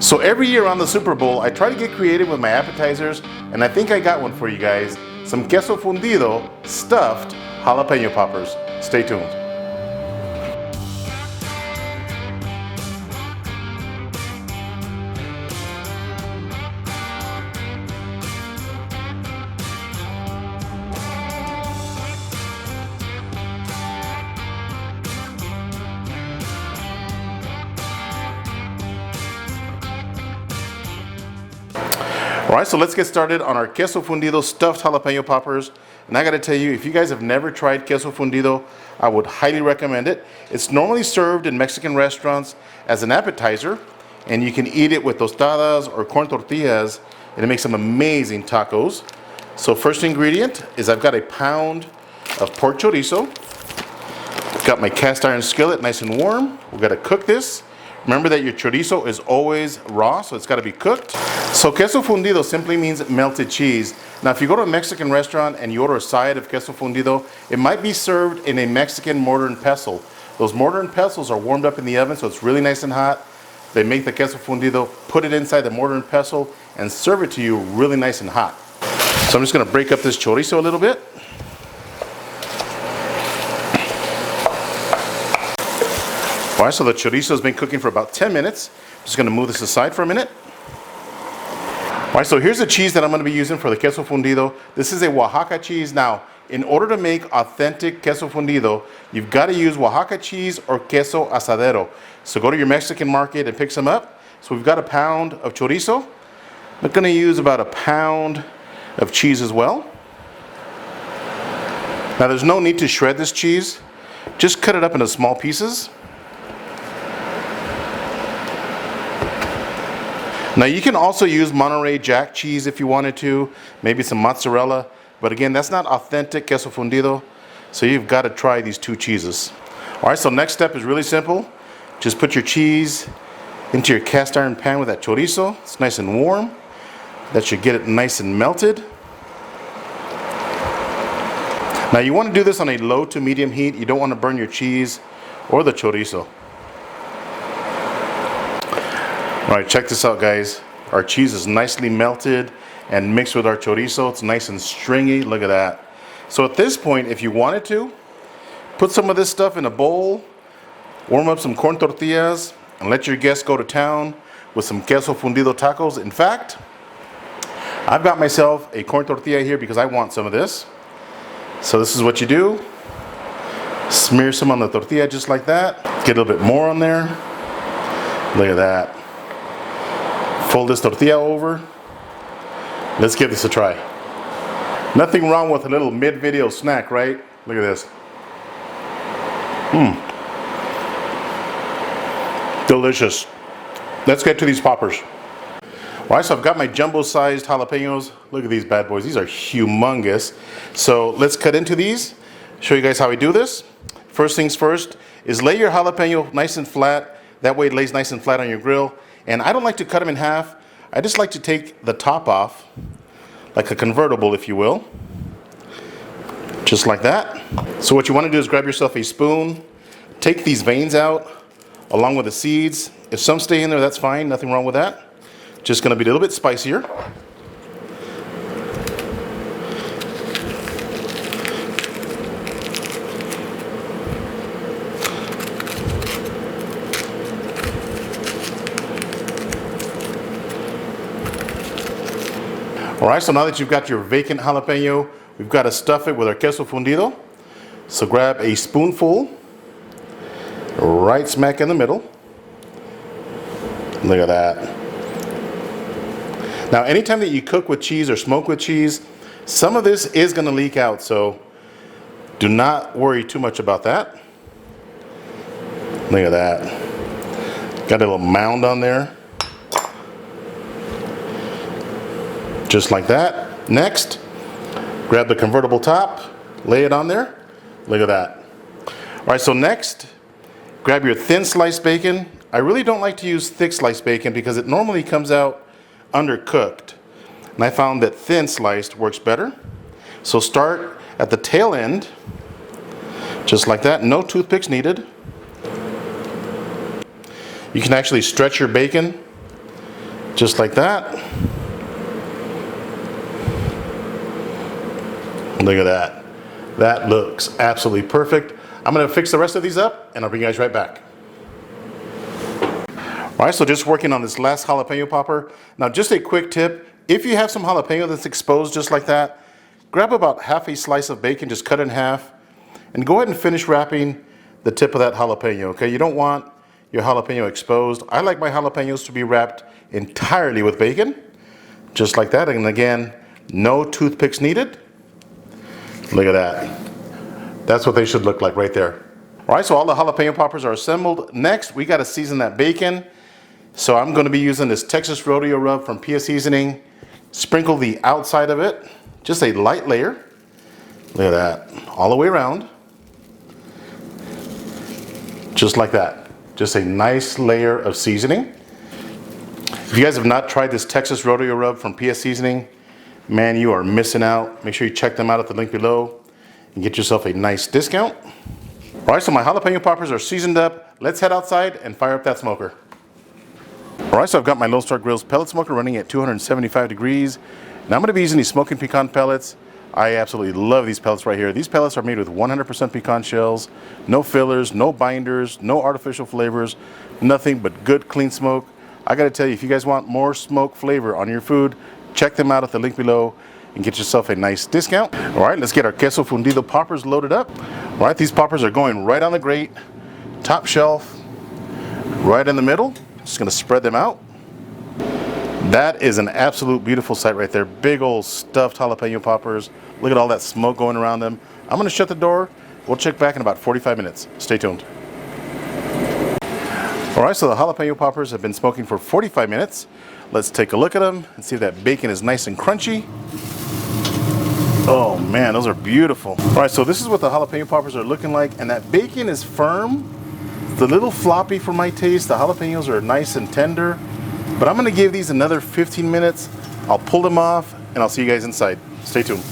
So every year around the Super Bowl, I try to get creative with my appetizers, and I think I got one for you guys. Some Queso Fundido stuffed jalapeno poppers. Stay tuned. Alright, so let's get started on our Queso Fundido stuffed jalapeno poppers. And I gotta tell you, if you guys have never tried Queso Fundido, I would highly recommend it. It's normally served in Mexican restaurants as an appetizer, and you can eat it with tostadas or corn tortillas, and it makes some amazing tacos. So first ingredient is I've got a pound of pork chorizo. Got my cast iron skillet nice and warm. We've got to cook this. Remember that your chorizo is always raw, so it's got to be cooked. So Queso Fundido simply means melted cheese. Now if you go to a Mexican restaurant and you order a side of Queso Fundido, it might be served in a Mexican mortar and pestle. Those mortar and pestles are warmed up in the oven, so it's really nice and hot. They make the Queso Fundido, put it inside the mortar and pestle, and serve it to you really nice and hot. So I'm just going to break up this chorizo a little bit. Alright, so the chorizo has been cooking for about 10 minutes. I'm just going to move this aside for a minute. Alright, so here's the cheese that I'm going to be using for the Queso Fundido. This is a Oaxaca cheese. Now, in order to make authentic Queso Fundido, you've got to use Oaxaca cheese or queso asadero. So go to your Mexican market and pick some up. So we've got a pound of chorizo. I'm going to use about a pound of cheese as well. Now there's no need to shred this cheese. Just cut it up into small pieces. Now you can also use Monterey Jack cheese if you wanted to, maybe some mozzarella, but again, that's not authentic Queso Fundido, so you've got to try these two cheeses. Alright, so next step is really simple. Just put your cheese into your cast iron pan with that chorizo. It's nice and warm. That should get it nice and melted. Now you want to do this on a low to medium heat. You don't want to burn your cheese or the chorizo. Alright, check this out, guys. Our cheese is nicely melted and mixed with our chorizo. It's nice and stringy. Look at that. So at this point, if you wanted to, put some of this stuff in a bowl, warm up some corn tortillas, and let your guests go to town with some Queso Fundido tacos. In fact, I've got myself a corn tortilla here because I want some of this. So this is what you do. Smear some on the tortilla just like that. Get a little bit more on there. Look at that. Fold this tortilla over. Let's give this a try. Nothing wrong with a little mid-video snack, right? Look at this. Delicious. Let's get to these poppers. Alright, so I've got my jumbo-sized jalapenos. Look at these bad boys. These are humongous. So let's cut into these. Show you guys how we do this. First things first is lay your jalapeno nice and flat. That way it lays nice and flat on your grill. And I don't like to cut them in half. I just like to take the top off, like a convertible, if you will. Just like that. So what you want to do is grab yourself a spoon, take these veins out, along with the seeds. If some stay in there, that's fine. Nothing wrong with that. Just going to be a little bit spicier. Alright, so now that you've got your vacant jalapeno, we've got to stuff it with our Queso Fundido. So grab a spoonful, right smack in the middle. Look at that. Now anytime that you cook with cheese or smoke with cheese, some of this is going to leak out, so do not worry too much about that. Look at that. Got a little mound on there. Just like that. Next, grab the convertible top, lay it on there. Look at that. Alright, so next, grab your thin sliced bacon. I really don't like to use thick sliced bacon because it normally comes out undercooked. And I found that thin sliced works better. So start at the tail end, just like that. No toothpicks needed. You can actually stretch your bacon Just like that. Look at that. That looks absolutely perfect. I'm gonna fix the rest of these up and I'll bring you guys right back. All right, so just working on this last jalapeno popper. Now just a quick tip, if you have some jalapeno that's exposed just like that, grab about half a slice of bacon, just cut it in half, and go ahead and finish wrapping the tip of that jalapeno, okay? You don't want your jalapeno exposed. I like my jalapenos to be wrapped entirely with bacon, just like that. And again, no toothpicks needed. Look at that. That's what they should look like right there. All right, so all the jalapeno poppers are assembled. Next, we gotta season that bacon. So I'm gonna be using this Texas Rodeo rub from Pia Seasoning. Sprinkle the outside of it, just a light layer. Look at that, all the way around. Just like that. Just a nice layer of seasoning. If you guys have not tried this Texas Rodeo rub from Pia Seasoning, man, you are missing out. Make sure you check them out at the link below and get yourself a nice discount. All right, so my jalapeno poppers are seasoned up. Let's head outside and fire up that smoker. All right, so I've got my Lone Star Grill's pellet smoker running at 275 degrees. Now I'm gonna be using these Smokin Pecan pellets. I absolutely love these pellets right here. These pellets are made with 100% pecan shells, no fillers, no binders, no artificial flavors, nothing but good, clean smoke. I gotta tell you, if you guys want more smoke flavor on your food, check them out at the link below and get yourself a nice discount. All right, let's get our Queso Fundido poppers loaded up. All right, these poppers are going right on the grate, top shelf, right in the middle. Just gonna spread them out. That is an absolute beautiful sight right there. Big old stuffed jalapeno poppers. Look at all that smoke going around them. I'm gonna shut the door. We'll check back in about 45 minutes. Stay tuned. All right, so the jalapeno poppers have been smoking for 45 minutes. Let's take a look at them and see if that bacon is nice and crunchy. Oh man, those are beautiful. All right, so this is what the jalapeno poppers are looking like, and that bacon is firm. It's a little floppy for my taste. The jalapenos are nice and tender, but I'm gonna give these another 15 minutes. I'll pull them off and I'll see you guys inside. Stay tuned.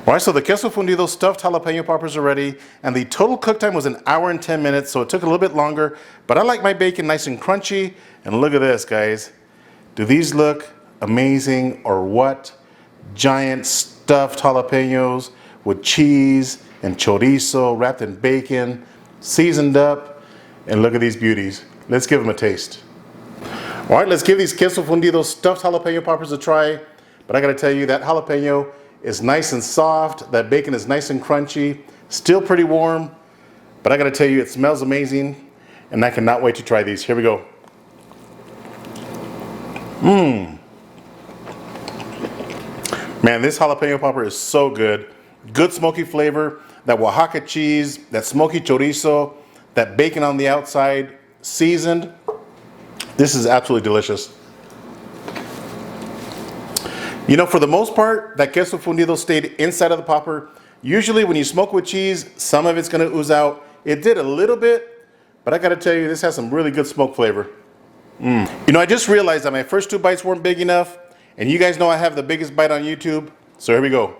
All right, so the Queso Fundido stuffed jalapeno poppers are ready, and the total cook time was 1 hour and 10 minutes, so it took a little bit longer, but I like my bacon nice and crunchy. And look at this, guys. Do these look amazing or what? Giant stuffed jalapenos with cheese and chorizo wrapped in bacon, seasoned up, and look at these beauties. Let's give them a taste. All right, let's give these Queso Fundido stuffed jalapeno poppers a try, but I gotta tell you, that jalapeno is nice and soft, that bacon is nice and crunchy, still pretty warm, but I gotta tell you, it smells amazing, and I cannot wait to try these. Here we go. Man, this jalapeno popper is so good. Good smoky flavor, that Oaxaca cheese, that smoky chorizo, that bacon on the outside, seasoned. This is absolutely delicious. You know, for the most part, that Queso Fundido stayed inside of the popper. Usually when you smoke with cheese, some of it's gonna ooze out. It did a little bit, but I gotta tell you, this has some really good smoke flavor. You know, I just realized that my first 2 bites weren't big enough, and you guys know I have the biggest bite on YouTube, so here we go.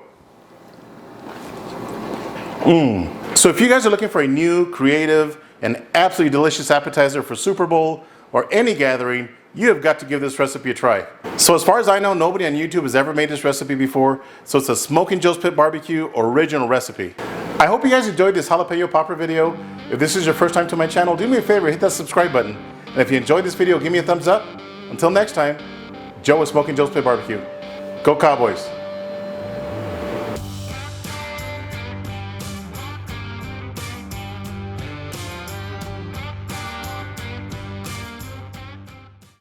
So if you guys are looking for a new, creative, and absolutely delicious appetizer for Super Bowl or any gathering, you have got to give this recipe a try. So as far as I know, nobody on YouTube has ever made this recipe before, so it's a Smokin Joe's Pit Barbecue original recipe. I hope you guys enjoyed this jalapeno popper video. If this is your first time to my channel, do me a favor, hit that subscribe button. And if you enjoyed this video, give me a thumbs up. Until next time, Joe with Smokin Joe's Pit Barbecue. Go Cowboys.